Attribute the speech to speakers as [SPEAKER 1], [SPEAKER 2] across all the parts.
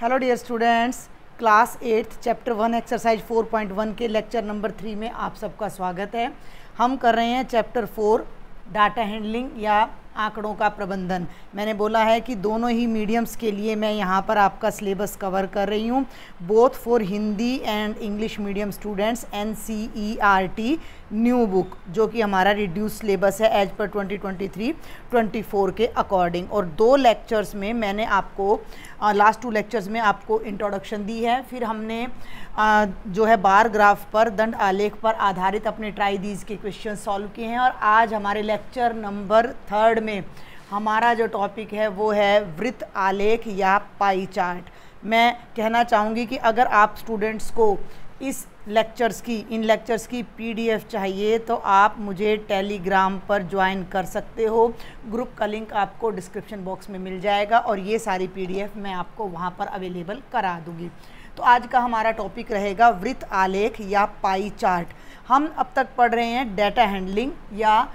[SPEAKER 1] Hello dear students, class 8 chapter 1 exercise 4.1 के lecture number 3 में आप सबका स्वागत है। हम कर रहे हैं चैप्टर 4 डाटा हैंडलिंग या आंकड़ों का प्रबंधन। मैंने बोला है कि दोनों ही मीडियम्स के लिए मैं यहाँ पर आपका सिलेबस कवर कर रही हूँ, both for Hindi and English medium students. NCERT new book जो कि हमारा रिड्यूस सिलेबस है एज पर 2023-24 के अकॉर्डिंग। और 2 लेक्चर्स में मैंने आपको लास्ट 2 लेक्चर्स में आपको इंट्रोडक्शन दी है, फिर हमने जो है बार ग्राफ पर दंड आलेख पर आधारित अपने ट्राई दीज के क्वेश्चन सॉल्व किए हैं। और आज हमारे लेक्चर नंबर 3 में हमारा जो टॉपिक है वो है वृत्त आलेख या पाई चार्ट। मैं कहना चाहूँगी कि अगर आप स्टूडेंट्स को इन लेक्चर्स की PDF चाहिए तो आप मुझे टेलीग्राम पर ज्वाइन कर सकते हो। ग्रुप का लिंक आपको डिस्क्रिप्शन बॉक्स में मिल जाएगा और ये सारी PDF मैं आपको वहाँ पर अवेलेबल करा दूँगी। तो आज का हमारा टॉपिक रहेगा वृत्त आलेख या पाई चार्ट। हम अब तक पढ़ रहे हैं डाटा हैंडलिंग या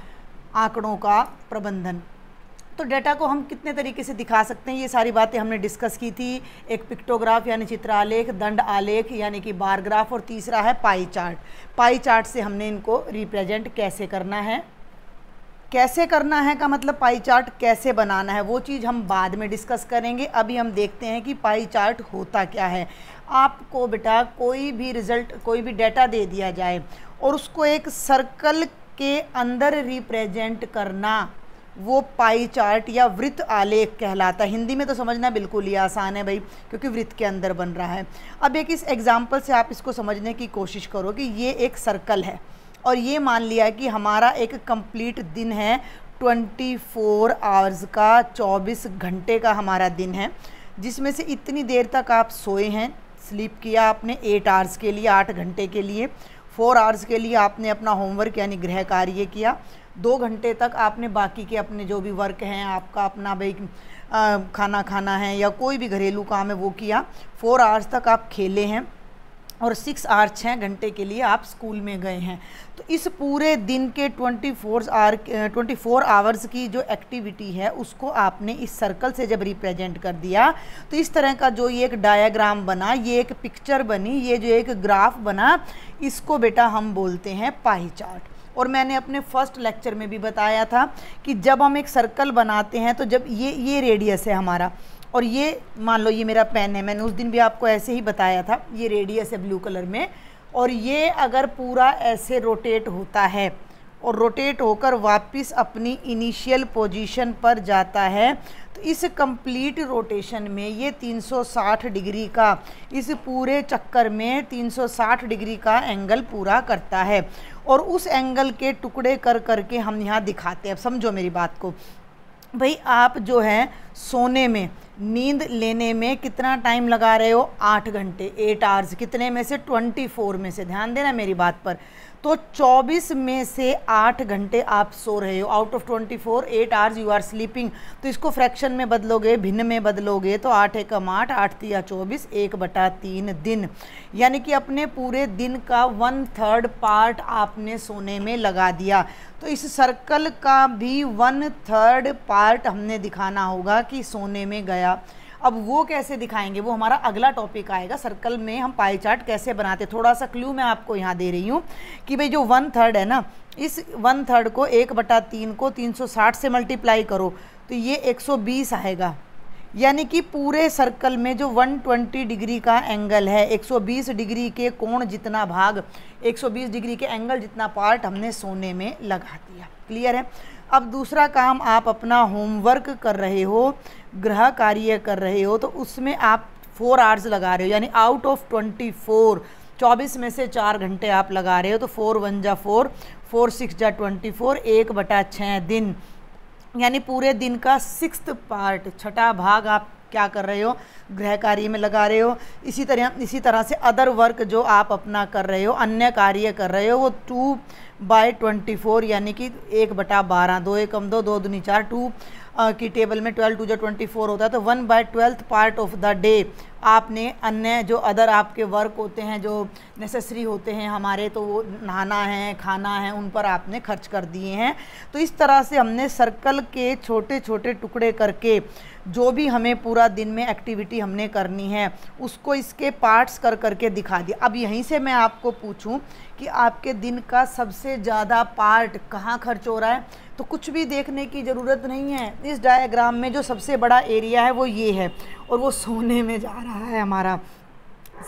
[SPEAKER 1] आंकड़ों का प्रबंधन। तो डाटा को हम कितने तरीके से दिखा सकते हैं, ये सारी बातें हमने डिस्कस की थी। एक पिक्टोग्राफ यानी चित्रालेख, दंड आलेख यानी कि बार ग्राफ, और तीसरा है पाई चार्ट। पाई चार्ट से हमने इनको रिप्रेजेंट कैसे करना है का मतलब पाई चार्ट कैसे बनाना है वो चीज़ हम बाद में डिस्कस करेंगे। अभी हम देखते हैं कि पाई चार्ट होता क्या है। आपको बेटा कोई भी रिज़ल्ट, कोई भी डाटा दे दिया जाए और उसको एक सर्कल के अंदर रिप्रेजेंट करना, वो पाई चार्ट या वृत्त आलेख कहलाता है। हिंदी में तो समझना बिल्कुल ही आसान है भाई, क्योंकि वृत्त के अंदर बन रहा है। अब एक इस एग्जाम्पल से आप इसको समझने की कोशिश करो कि ये एक सर्कल है और ये मान लिया कि हमारा एक कंप्लीट दिन है, 24 आवर्स का, 24 घंटे का हमारा दिन है, जिसमें से इतनी देर तक आप सोए हैं, स्लीप किया आपने 8 आवर्स के लिए, 8 घंटे के लिए। 4 आवर्स के लिए आपने अपना होमवर्क यानी गृह कार्य किया। 2 घंटे तक आपने बाकी के अपने जो भी वर्क हैं, आपका अपना भाई खाना खाना है या कोई भी घरेलू काम है वो किया। 4 आवर्स तक आप खेले हैं और 6 आवर्स 6 घंटे के लिए आप स्कूल में गए हैं। तो इस पूरे दिन के 24 आवर्स की जो एक्टिविटी है उसको आपने इस सर्कल से जब रिप्रेजेंट कर दिया तो इस तरह का जो ये एक डायग्राम बना, ये एक पिक्चर बनी, ये जो एक ग्राफ बना, इसको बेटा हम बोलते हैं पाई चार्ट। और मैंने अपने फर्स्ट लेक्चर में भी बताया था कि जब हम एक सर्कल बनाते हैं तो जब ये रेडियस है हमारा, और ये मान लो ये मेरा पेन है, मैंने उस दिन भी आपको ऐसे ही बताया था, ये रेडियस है ब्लू कलर में, और ये अगर पूरा ऐसे रोटेट होता है और रोटेट होकर वापस अपनी इनिशियल पोजीशन पर जाता है तो इस कंप्लीट रोटेशन में ये 360 डिग्री का, इस पूरे चक्कर में 360 डिग्री का एंगल पूरा करता है। और उस एंगल के टुकड़े कर करके हम यहाँ दिखाते हैं। अब समझो मेरी बात को भाई, आप जो है सोने में, नींद लेने में कितना टाइम लगा रहे हो? 8 घंटे, 8 आवर्स। कितने में से? 24 में से। ध्यान देना मेरी बात पर। तो 24 में से 8 घंटे आप सो रहे हो। Out of 24, 8 hours you are sleeping. तो इसको फ्रैक्शन में बदलोगे, भिन्न में बदलोगे तो 8 एकम 8, 8 तिया 24, 1/3 दिन। यानी कि अपने पूरे दिन का 1/3 पार्ट आपने सोने में लगा दिया। तो इस सर्कल का भी 1/3 पार्ट हमने दिखाना होगा कि सोने में गया। अब वो कैसे दिखाएंगे, वो हमारा अगला टॉपिक आएगा। सर्कल में हम पाई चार्ट कैसे बनाते, थोड़ा सा क्लू मैं आपको यहाँ दे रही हूँ कि भाई जो 1/3 है ना, इस 1/3 को 1/3 को 360 से मल्टीप्लाई करो तो ये 120 आएगा। यानी कि पूरे सर्कल में जो 120 डिग्री का एंगल है, 120 डिग्री के कोण जितना भाग, 120 डिग्री के एंगल जितना पार्ट हमने सोने में लगा दिया। क्लियर है? अब दूसरा काम, आप अपना होमवर्क कर रहे हो, गृह कार्य कर रहे हो, तो उसमें आप 4 आवर्स लगा रहे हो, यानी आउट ऑफ 24 में से 4 घंटे आप लगा रहे हो। तो 4 1 जा 4, 4 6 जा 24, 1/6 दिन, यानी पूरे दिन का 6th पार्ट, 6ठा भाग आप क्या कर रहे हो? गृह कार्य में लगा रहे हो। इसी तरह से अदर वर्क जो आप अपना कर रहे हो, अन्य कार्य कर रहे हो, वो 2/24 यानी कि 1/12, 2 एकम 2, 2 दूनी 4, 2 की टेबल में 12 2 24 होता है, तो 1/12 पार्ट ऑफ द डे आपने अन्य जो अदर आपके वर्क होते हैं जो नेसेसरी होते हैं हमारे, तो वो नहाना है, खाना है, उन पर आपने खर्च कर दिए हैं। तो इस तरह से हमने सर्कल के छोटे छोटे टुकड़े करके जो भी हमें पूरा दिन में एक्टिविटी हमने करनी है उसको इसके पार्ट्स कर करके दिखा दिया। अब यहीं से मैं आपको पूछूं कि आपके दिन का सबसे ज़्यादा पार्ट कहाँ खर्च हो रहा है, तो कुछ भी देखने की ज़रूरत नहीं है। इस डायग्राम में जो सबसे बड़ा एरिया है वो ये है, और वो सोने में जा रहा है हमारा,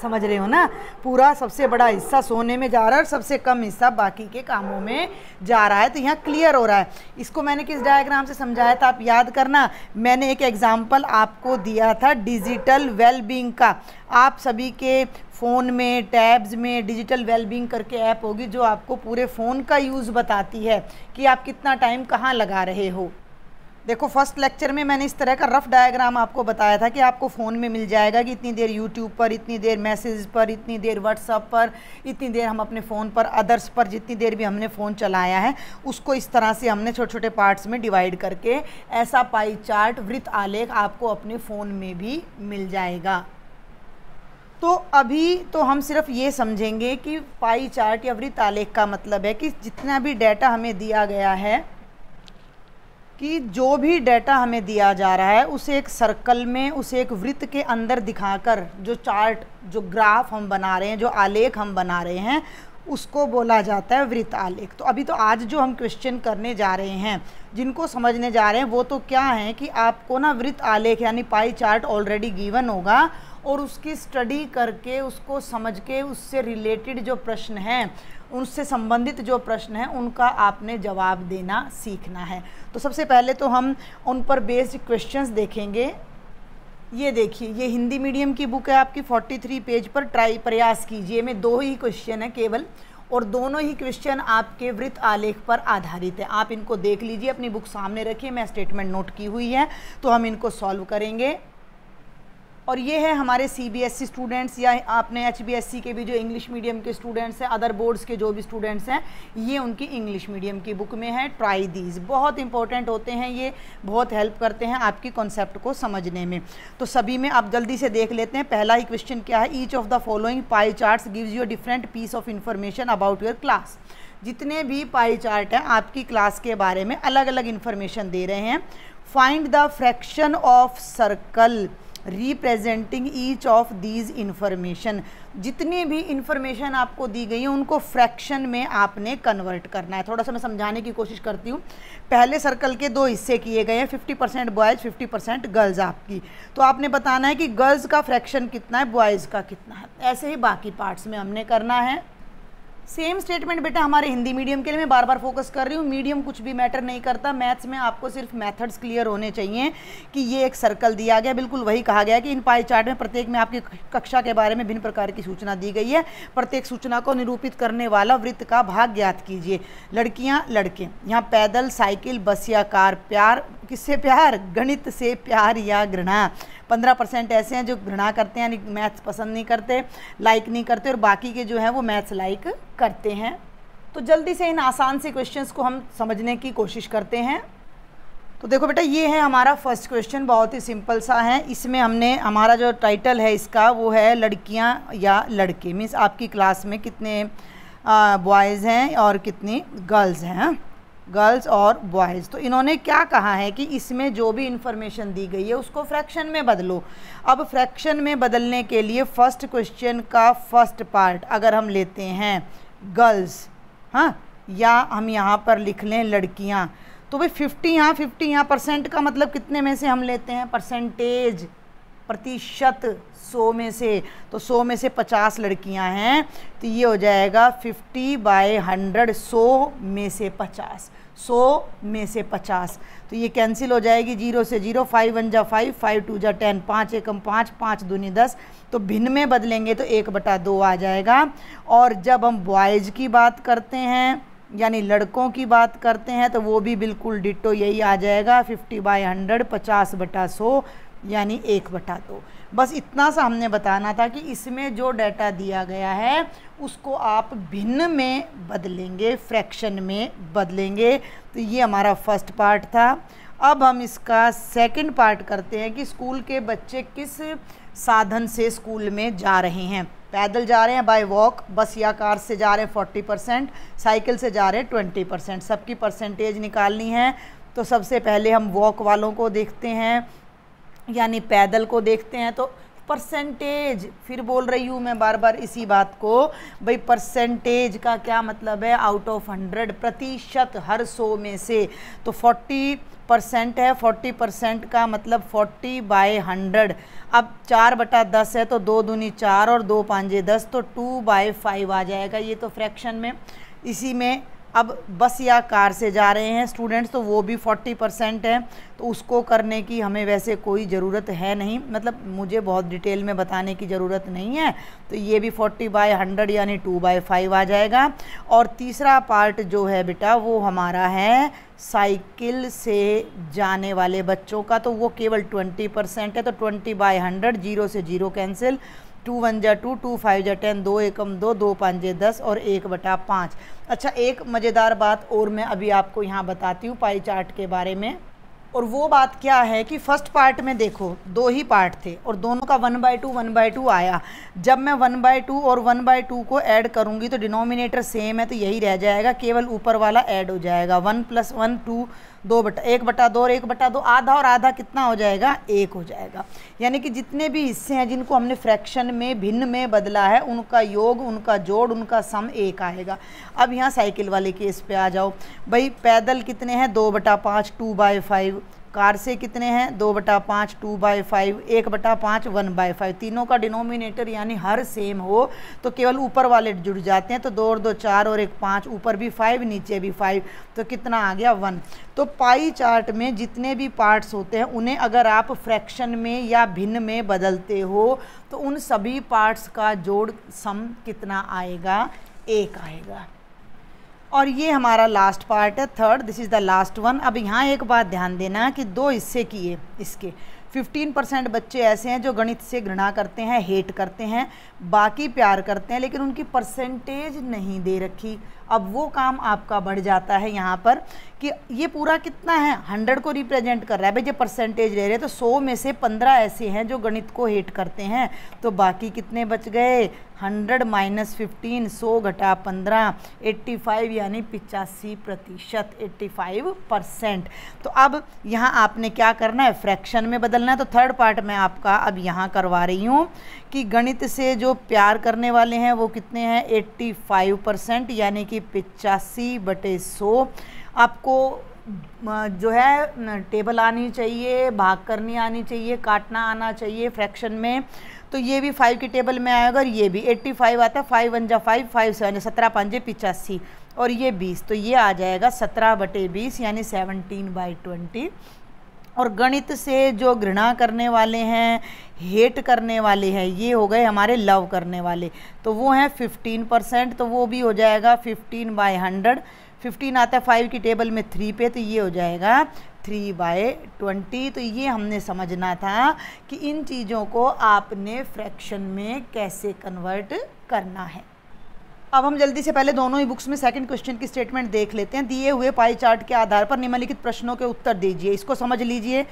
[SPEAKER 1] समझ रहे हो ना। पूरा सबसे बड़ा हिस्सा सोने में जा रहा है और सबसे कम हिस्सा बाकी के कामों में जा रहा है। तो यहाँ क्लियर हो रहा है। इसको मैंने किस डायग्राम से समझाया था आप याद करना। मैंने एक एग्जाम्पल आपको दिया था डिजिटल वेलबींग का। आप सभी के फ़ोन में, टैब्स में डिजिटल वेलबींग करके ऐप होगी जो आपको पूरे फ़ोन का यूज़ बताती है कि आप कितना टाइम कहाँ लगा रहे हो। देखो फर्स्ट लेक्चर में मैंने इस तरह का रफ डायग्राम आपको बताया था कि आपको फ़ोन में मिल जाएगा कि इतनी देर यूट्यूब पर, इतनी देर मैसेज पर, इतनी देर व्हाट्सअप पर, इतनी देर हम अपने फ़ोन पर, अदर्स पर जितनी देर भी हमने फ़ोन चलाया है उसको इस तरह से हमने छोटे छोटे पार्ट्स में डिवाइड करके ऐसा पाई चार्ट, वृत्त आलेख आपको अपने फ़ोन में भी मिल जाएगा। तो अभी तो हम सिर्फ ये समझेंगे कि पाई चार्ट या वृत्त आलेख का मतलब है कि जितना भी डाटा हमें दिया गया है, कि जो भी डाटा हमें दिया जा रहा है उसे एक सर्कल में, उसे एक वृत्त के अंदर दिखाकर जो चार्ट, जो ग्राफ हम बना रहे हैं, जो आलेख हम बना रहे हैं उसको बोला जाता है वृत्त आलेख। तो अभी तो आज जो हम क्वेश्चन करने जा रहे हैं, जिनको समझने जा रहे हैं, वो तो क्या है कि आपको ना वृत्त आलेख यानी पाई चार्ट ऑलरेडी गिवन होगा और उसकी स्टडी करके, उसको समझ के, उससे रिलेटेड जो प्रश्न हैं, उनसे संबंधित जो प्रश्न हैं उनका आपने जवाब देना सीखना है। तो सबसे पहले तो हम उन पर बेस्ड क्वेश्चंस देखेंगे। ये देखिए, ये हिंदी मीडियम की बुक है आपकी, 43 पेज पर प्रयास कीजिए में 2 ही क्वेश्चन है केवल, और दोनों ही क्वेश्चन आपके वृत्त आलेख पर आधारित है। आप इनको देख लीजिए, अपनी बुक सामने रखिए, मैं स्टेटमेंट नोट की हुई है, तो हम इनको सॉल्व करेंगे। और ये है हमारे CBSE स्टूडेंट्स या आपने HBSC के भी जो इंग्लिश मीडियम के स्टूडेंट्स हैं, अदर बोर्ड्स के जो भी स्टूडेंट्स हैं, ये उनकी इंग्लिश मीडियम की बुक में है। ट्राई दीज बहुत इंपॉर्टेंट होते हैं, ये बहुत हेल्प करते हैं आपकी कॉन्सेप्ट को समझने में। तो सभी में आप जल्दी से देख लेते हैं। पहला ही क्वेश्चन क्या है, each of the following pie charts gives you a different piece of information about your class. जितने भी पाई चार्ट हैं आपकी क्लास के बारे में अलग अलग इन्फॉर्मेशन दे रहे हैं। Find the fraction of circle representing each of these information. जितनी भी इन्फॉर्मेशन आपको दी गई है उनको फ्रैक्शन में आपने कन्वर्ट करना है। थोड़ा सा मैं समझाने की कोशिश करती हूँ। पहले सर्कल के 2 हिस्से किए गए हैं, 50% बॉयज़ 50% गर्ल्स आपकी। तो आपने बताना है कि गर्ल्स का फ्रैक्शन कितना है, बॉयज़ का कितना है। ऐसे ही बाकी पार्ट्स में हमने करना है। सेम स्टेटमेंट बेटा हमारे हिंदी मीडियम के लिए मैं बार बार फोकस कर रही हूँ। मीडियम कुछ भी मैटर नहीं करता, मैथ्स में आपको सिर्फ मेथड्स क्लियर होने चाहिए कि ये एक सर्कल दिया गया, बिल्कुल वही कहा गया कि इन पाई चार्ट में प्रत्येक में आपकी कक्षा के बारे में भिन्न प्रकार की सूचना दी गई है। प्रत्येक सूचना को निरूपित करने वाला वृत्त का भाग ज्ञात कीजिए। लड़कियाँ लड़के, यहाँ पैदल, साइकिल, बस या कार। प्यार, किससे प्यार, गणित से प्यार या घृणा। 15% ऐसे हैं जो घृणा करते हैं, यानी मैथ्स पसंद नहीं करते, लाइक नहीं करते, और बाकी के जो हैं वो मैथ्स लाइक करते हैं। तो जल्दी से इन आसान से क्वेश्चंस को हम समझने की कोशिश करते हैं। तो देखो बेटा, ये है हमारा फर्स्ट क्वेश्चन, बहुत ही सिंपल सा है। इसमें हमने, हमारा जो टाइटल है इसका वो है लड़कियां या लड़के, मीन्स आपकी क्लास में कितने बॉयज़ हैं और कितनी गर्ल्स हैं, गर्ल्स और बॉयज़। तो इन्होंने क्या कहा है कि इसमें जो भी इंफॉर्मेशन दी गई है उसको फ्रैक्शन में बदलो। अब फ्रैक्शन में बदलने के लिए फर्स्ट क्वेश्चन का फर्स्ट पार्ट अगर हम लेते हैं गर्ल्स, हाँ, या हम यहाँ पर लिख लें लड़कियाँ, तो भाई 50 यहाँ परसेंट का मतलब कितने में से हम लेते हैं, परसेंटेज, प्रतिशत, 100 में से। तो 100 में से 50 लड़कियां हैं, तो ये हो जाएगा 50/100, 100 में से 50, 100 में से 50। तो ये कैंसिल हो जाएगी, 0 से 0, 5 1 जा 5, 5 2 जा 10, 5 एकम 5, 5 दूनी 10। तो भिन्न में बदलेंगे तो 1/2 आ जाएगा। और जब हम बॉयज़ की बात करते हैं यानी लड़कों की बात करते हैं तो वो भी बिल्कुल डिट्टो यही आ जाएगा, 50/100, 50/100 यानी 1/2। बस इतना सा हमने बताना था कि इसमें जो डाटा दिया गया है उसको आप भिन्न में बदलेंगे, फ्रैक्शन में बदलेंगे। तो ये हमारा फर्स्ट पार्ट था। अब हम इसका सेकंड पार्ट करते हैं कि स्कूल के बच्चे किस साधन से स्कूल में जा रहे हैं। पैदल जा रहे हैं बाय वॉक, बस या कार से जा रहे हैं 40%, साइकिल से जा रहे हैं 20%। सबकी परसेंटेज निकालनी है। तो सबसे पहले हम वॉक वालों को देखते हैं, यानी पैदल को देखते हैं। तो परसेंटेज, फिर बोल रही हूँ मैं बार बार इसी बात को, भाई परसेंटेज का क्या मतलब है, आउट ऑफ 100, प्रतिशत, हर 100 में से। तो 40% है, 40% का मतलब 40/100। अब 4/10 है तो 2 दूनी 4 और 2 पांजे 10, तो 2/5 आ जाएगा। ये तो फ्रैक्शन में। इसी में अब बस या कार से जा रहे हैं स्टूडेंट्स, तो वो भी 40% है। तो उसको करने की हमें वैसे कोई ज़रूरत है नहीं, मतलब मुझे बहुत डिटेल में बताने की ज़रूरत नहीं है। तो ये भी 40/100 यानी 2/5 आ जाएगा। और तीसरा पार्ट जो है बेटा वो हमारा है साइकिल से जाने वाले बच्चों का, तो वो केवल 20% है। तो 20/100, 0 से 0 कैंसिल, 2 1 जा 2, 2 5 जा 10, 2 एकम 2, 2 5 जा 10 और 1/5। अच्छा, एक मज़ेदार बात और मैं अभी आपको यहाँ बताती हूँ पाई चार्ट के बारे में। और वो बात क्या है कि फर्स्ट पार्ट में देखो 2 ही पार्ट थे और दोनों का 1/2 1/2 आया। जब मैं 1/2 और 1/2 को ऐड करूँगी तो डिनोमिनेटर सेम है, तो यही रह जाएगा, केवल ऊपर वाला ऐड हो जाएगा। 1 + 1 2, 1/2 और 1/2 आधा, और आधा कितना हो जाएगा, 1 हो जाएगा। यानी कि जितने भी हिस्से हैं जिनको हमने फ्रैक्शन में भिन्न में बदला है, उनका योग, उनका जोड़, उनका सम 1 आएगा। अब यहाँ साइकिल वाले केस पे आ जाओ। भाई पैदल कितने हैं, 2/5 2/5। कार से कितने हैं, 2/5 2/5, 1/5 1/5। तीनों का डिनोमिनेटर यानी हर सेम हो तो केवल ऊपर वाले जुड़ जाते हैं। तो 2 और 2 4 और 1 5, ऊपर भी 5 नीचे भी 5, तो कितना आ गया, 1। तो पाई चार्ट में जितने भी पार्ट्स होते हैं उन्हें अगर आप फ्रैक्शन में या भिन्न में बदलते हो तो उन सभी पार्ट्स का जोड़ सम कितना आएगा, 1 आएगा। और ये हमारा लास्ट पार्ट है, third, this is the last one. अब यहाँ एक बात ध्यान देना कि 2 हिस्से किए इसके। 15% बच्चे ऐसे हैं जो गणित से घृणा करते हैं, हेट करते हैं, बाकी प्यार करते हैं, लेकिन उनकी परसेंटेज नहीं दे रखी। अब वो काम आपका बढ़ जाता है यहाँ पर कि ये पूरा कितना है, 100 को रिप्रेजेंट कर रहा है। भाई जब परसेंटेज ले रहे हैं तो 100 में से 15 ऐसे हैं जो गणित को हेट करते हैं, तो बाकी कितने बच गए, 100 - 15, 100 - 15, 85 यानी 85%, 85%। तो अब यहाँ आपने क्या करना है, फ्रैक्शन में बदलना है। तो थर्ड पार्ट में आपका अब यहाँ करवा रही हूँ कि गणित से जो प्यार करने वाले हैं वो कितने हैं, 85% यानी कि 85/100। आपको जो है टेबल आनी चाहिए, भाग करनी आनी चाहिए, काटना आना चाहिए फ्रैक्शन में। तो ये भी 5 की टेबल में आएगा और ये भी 85 आता है, 5 1 जा 5, 5 7 17 5 85 और ये 20, तो ये आ जाएगा 17/20 यानी 17/20। और गणित से जो घृणा करने वाले हैं, हेट करने वाले हैं, ये हो गए हमारे लव करने वाले, तो वो हैं 15%, तो वो भी हो जाएगा 15/100। 15 आता है 5 की टेबल में 3 पे, तो ये हो जाएगा 3/20। तो ये हमने समझना था कि इन चीज़ों को आपने फ्रैक्शन में कैसे कन्वर्ट करना है। अब हम जल्दी से पहले दोनों ही बुक्स में सेकंड क्वेश्चन की स्टेटमेंट देख लेते हैं। दिए हुए पाई चार्ट के आधार पर निम्नलिखित प्रश्नों के उत्तर दीजिए। इसको समझ लीजिए,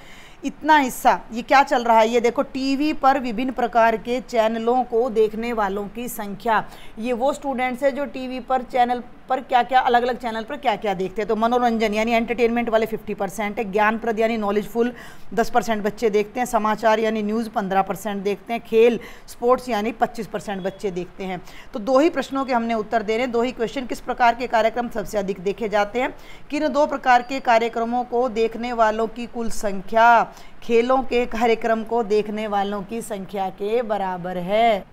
[SPEAKER 1] इतना हिस्सा ये क्या चल रहा है, ये देखो, टीवी पर विभिन्न प्रकार के चैनलों को देखने वालों की संख्या। ये वो स्टूडेंट्स हैं जो टीवी पर चैनल पर क्या क्या, अलग अलग चैनल पर क्या क्या देखते हैं। तो मनोरंजन यानी एंटरटेनमेंट वाले 50% है, ज्ञानप्रद यानी नॉलेजफुल 10% बच्चे देखते हैं, समाचार यानी न्यूज़ 15% देखते हैं, खेल स्पोर्ट्स यानी 25% बच्चे देखते हैं। तो 2 ही प्रश्नों के हमने उत्तर दे रहे हैं। 2 ही क्वेश्चन, किस प्रकार के कार्यक्रम सबसे अधिक देखे जाते हैं, किन 2 प्रकार के कार्यक्रमों को देखने वालों की कुल संख्या खेलों के कार्यक्रम को देखने वालों की संख्या के बराबर है।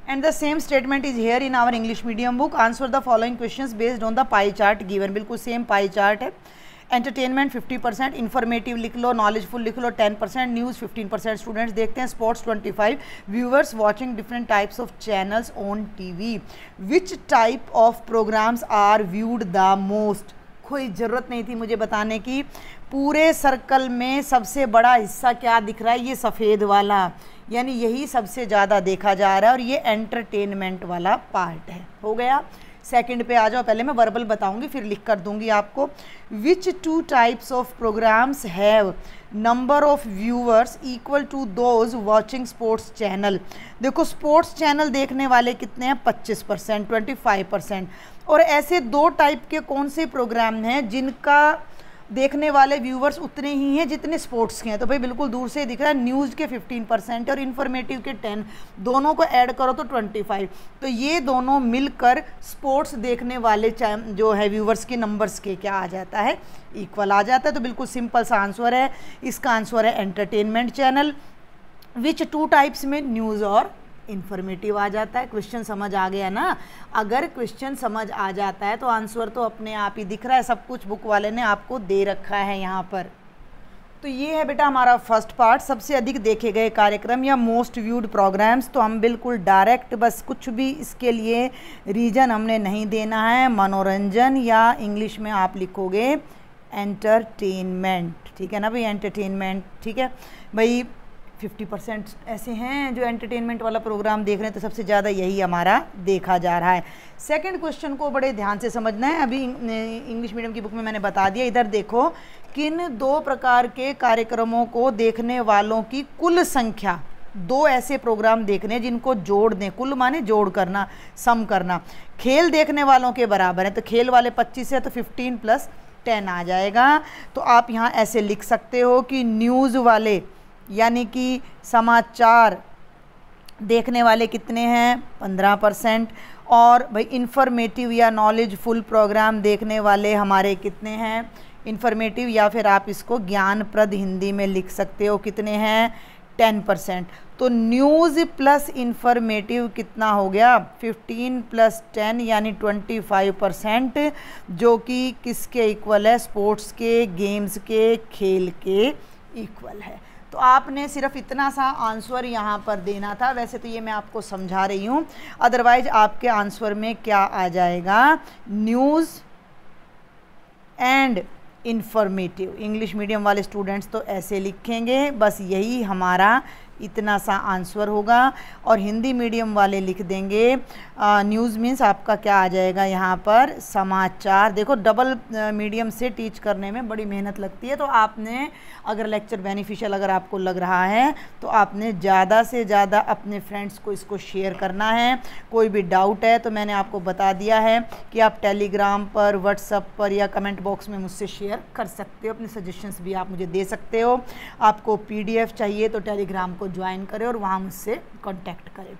[SPEAKER 1] And the same statement is here in our English medium book. Answer the following questions based on the pie chart given. बिल्कुल सेम पाई चार्ट है। एंटरटेनमेंट 50%, इन्फॉर्मेटिव लिख लो, नॉलेजफुल लिख लो 10%, न्यूज़ 15% स्टूडेंट्स देखते हैं, sports 25, viewers watching different types of channels on TV. Which type of programs are viewed the most. कोई ज़रूरत नहीं थी मुझे बताने की, पूरे सर्कल में सबसे बड़ा हिस्सा क्या दिख रहा है, ये सफ़ेद वाला, यानी यही सबसे ज़्यादा देखा जा रहा है और ये एंटरटेनमेंट वाला पार्ट है। हो गया। सेकंड पे आ जाओ, पहले मैं वर्बल बताऊंगी फिर लिख कर दूंगी आपको। Which 2 types of programs have number of viewers equal to those watching sports channel. देखो स्पोर्ट्स चैनल देखने वाले कितने हैं, 25%, 25%। और ऐसे 2 टाइप के कौन से प्रोग्राम हैं जिनका देखने वाले व्यूवर्स उतने ही हैं जितने स्पोर्ट्स के हैं? तो भाई बिल्कुल दूर से दिख रहा है, न्यूज़ के 15% और इन्फॉर्मेटिव के 10, दोनों को ऐड करो तो 25। तो ये दोनों मिलकर स्पोर्ट्स देखने वाले जो है व्यूवर्स के नंबर्स के क्या आ जाता है, इक्वल आ जाता है। तो बिल्कुल सिंपल सा आंसर है, इसका आंसर है एंटरटेनमेंट चैनल। विच 2 टाइप्स में न्यूज़ और इन्फॉर्मेटिव आ जाता है। क्वेश्चन समझ आ गया ना? अगर क्वेश्चन समझ आ जाता है तो आंसर तो अपने आप ही दिख रहा है, सब कुछ बुक वाले ने आपको दे रखा है यहाँ पर। तो ये है बेटा हमारा फर्स्ट पार्ट, सबसे अधिक देखे गए कार्यक्रम या मोस्ट व्यूड प्रोग्राम्स। तो हम बिल्कुल डायरेक्ट बस कुछ भी इसके लिए रीजन हमने नहीं देना है, मनोरंजन या इंग्लिश में आप लिखोगे एंटरटेनमेंट, ठीक है ना भाई, एंटरटेनमेंट, ठीक है भाई। 50% ऐसे हैं जो एंटरटेनमेंट वाला प्रोग्राम देख रहे हैं, तो सबसे ज़्यादा यही हमारा देखा जा रहा है। सेकंड क्वेश्चन को बड़े ध्यान से समझना है, अभी इंग्लिश मीडियम की बुक में मैंने बता दिया। इधर देखो, किन 2 प्रकार के कार्यक्रमों को देखने वालों की कुल संख्या, 2 ऐसे प्रोग्राम देखने जिनको जोड़ दें, कुल माने जोड़ करना, सम करना, खेल देखने वालों के बराबर है। तो खेल वाले 25 है तो 15 + 10 आ जाएगा। तो आप यहाँ ऐसे लिख सकते हो कि न्यूज़ वाले यानी कि समाचार देखने वाले कितने हैं, 15%। और भाई इन्फॉर्मेटिव या नॉलेजफुल प्रोग्राम देखने वाले हमारे कितने हैं, इन्फॉर्मेटिव या फिर आप इसको ज्ञानप्रद हिंदी में लिख सकते हो, कितने हैं, 10%। तो न्यूज़ प्लस इन्फॉर्मेटिव कितना हो गया, 15 + 10 यानी 25%, जो कि किसके इक्वल है, स्पोर्ट्स के, गेम्स के, खेल के इक्वल है। तो आपने सिर्फ इतना सा आंसर यहाँ पर देना था। वैसे तो ये मैं आपको समझा रही हूँ, अदरवाइज आपके आंसर में क्या आ जाएगा, news and informative. English medium वाले स्टूडेंट्स तो ऐसे लिखेंगे, बस यही हमारा इतना सा आंसर होगा। और हिंदी मीडियम वाले लिख देंगे न्यूज़ मीन्स आपका क्या आ जाएगा यहाँ पर, समाचार। देखो डबल मीडियम से टीच करने में बड़ी मेहनत लगती है, तो आपने अगर लेक्चर बेनिफिशियल अगर आपको लग रहा है तो आपने ज़्यादा से ज़्यादा अपने फ्रेंड्स को इसको शेयर करना है। कोई भी डाउट है तो मैंने आपको बता दिया है कि आप टेलीग्राम पर, व्हाट्सएप पर या कमेंट बॉक्स में मुझसे शेयर कर सकते हो, अपने सजेशंस भी आप मुझे दे सकते हो। आपको PDF चाहिए तो टेलीग्राम को ज्वाइन करें और वहाँ मुझसे कांटेक्ट करें।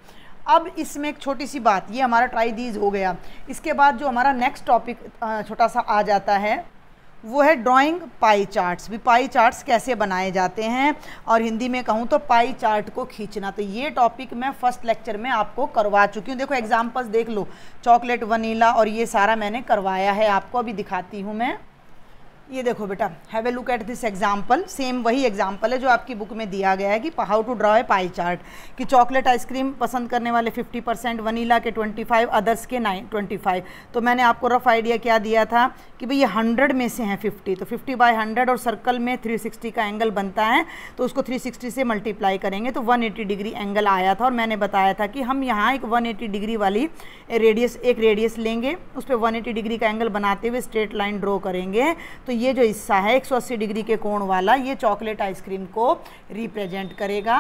[SPEAKER 1] अब इसमें एक छोटी सी बात, ये हमारा ट्राई दीज हो गया। इसके बाद जो हमारा नेक्स्ट टॉपिक छोटा सा आ जाता है वो है ड्राइंग पाई चार्ट्स। भी पाई चार्ट्स कैसे बनाए जाते हैं, और हिंदी में कहूँ तो पाई चार्ट को खींचना। तो ये टॉपिक मैं फर्स्ट लेक्चर में आपको करवा चुकी हूँ। देखो एग्जांपल्स देख लो, चॉकलेट, वनीला, और ये सारा मैंने करवाया है आपको। अभी दिखाती हूँ मैं, ये देखो बेटा, have a look at this example. Same वही एग्जाम्पल है जो आपकी बुक में दिया गया है कि how to draw a pie chart. कि चॉकलेट आइसक्रीम पसंद करने वाले 50%, वनीला के 25, अदर्स के 25। तो मैंने आपको रफ आइडिया क्या दिया था कि भाई ये 100 में से हैं 50, तो 50/100 और सर्कल में 360 का एंगल बनता है, तो उसको 360 से मल्टीप्लाई करेंगे तो 180 डिग्री एंगल आया था। और मैंने बताया था कि हम यहाँ एक 180 डिग्री वाली एक रेडियस लेंगे, उस पर 180 डिग्री का एंगल बनाते हुए स्ट्रेट लाइन ड्रॉ करेंगे। तो ये जो हिस्सा है 180 डिग्री के कोण वाला, ये चॉकलेट आइसक्रीम को रिप्रेजेंट करेगा।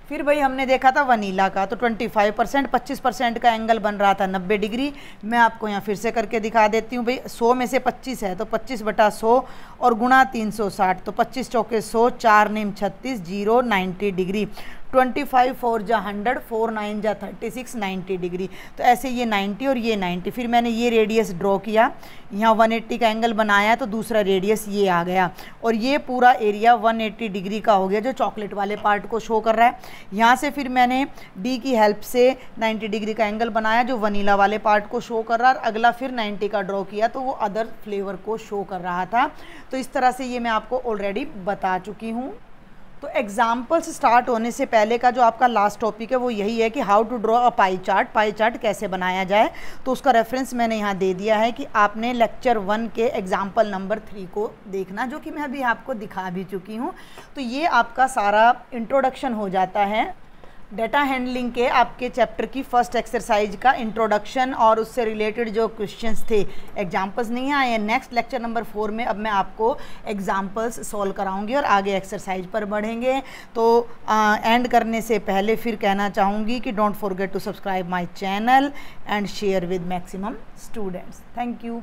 [SPEAKER 1] फिर भाई हमने देखा था वनीला का, तो 25%, 25% का एंगल बन रहा था 90 डिग्री। मैं आपको यहाँ फिर से करके दिखा देती हूँ। भाई 100 में से 25 है तो 25/100 और गुणा 360, तो 25 चौके 100, 4 नेम 36, 0 90 डिग्री। 25 4 जा 100, 4 9 जा 36, 90 डिग्री। तो ऐसे ये 90 और ये 90। फिर मैंने ये रेडियस ड्रॉ किया, यहाँ 180 का एंगल बनाया, तो दूसरा रेडियस ये आ गया। और ये पूरा एरिया 180 डिग्री का हो गया जो चॉकलेट वाले पार्ट को शो कर रहा है। यहाँ से फिर मैंने D की हेल्प से 90 डिग्री का एंगल बनाया जो वनीला वाले पार्ट को शो कर रहा है। अगला फिर 90 का ड्रॉ किया तो वो अदर फ्लेवर को शो कर रहा था। तो इस तरह से ये मैं आपको ऑलरेडी बता चुकी हूँ। तो एग्जाम्पल्स स्टार्ट होने से पहले का जो आपका लास्ट टॉपिक है वो यही है कि how to draw a pie chart. Pie chart कैसे बनाया जाए, तो उसका रेफरेंस मैंने यहाँ दे दिया है कि आपने लेक्चर 1 के एग्जाम्पल नंबर 3 को देखना, जो कि मैं अभी आपको दिखा भी चुकी हूँ। तो ये आपका सारा इंट्रोडक्शन हो जाता है डेटा हैंडलिंग के आपके चैप्टर की फर्स्ट एक्सरसाइज का इंट्रोडक्शन और उससे रिलेटेड जो क्वेश्चंस थे, एग्जांपल्स नहीं आए हैं। नेक्स्ट लेक्चर नंबर 4 में अब मैं आपको एग्जांपल्स सॉल्व कराऊंगी और आगे एक्सरसाइज पर बढ़ेंगे। तो एंड करने से पहले फिर कहना चाहूँगी कि don't forget to subscribe my channel and share with maximum students. Thank you.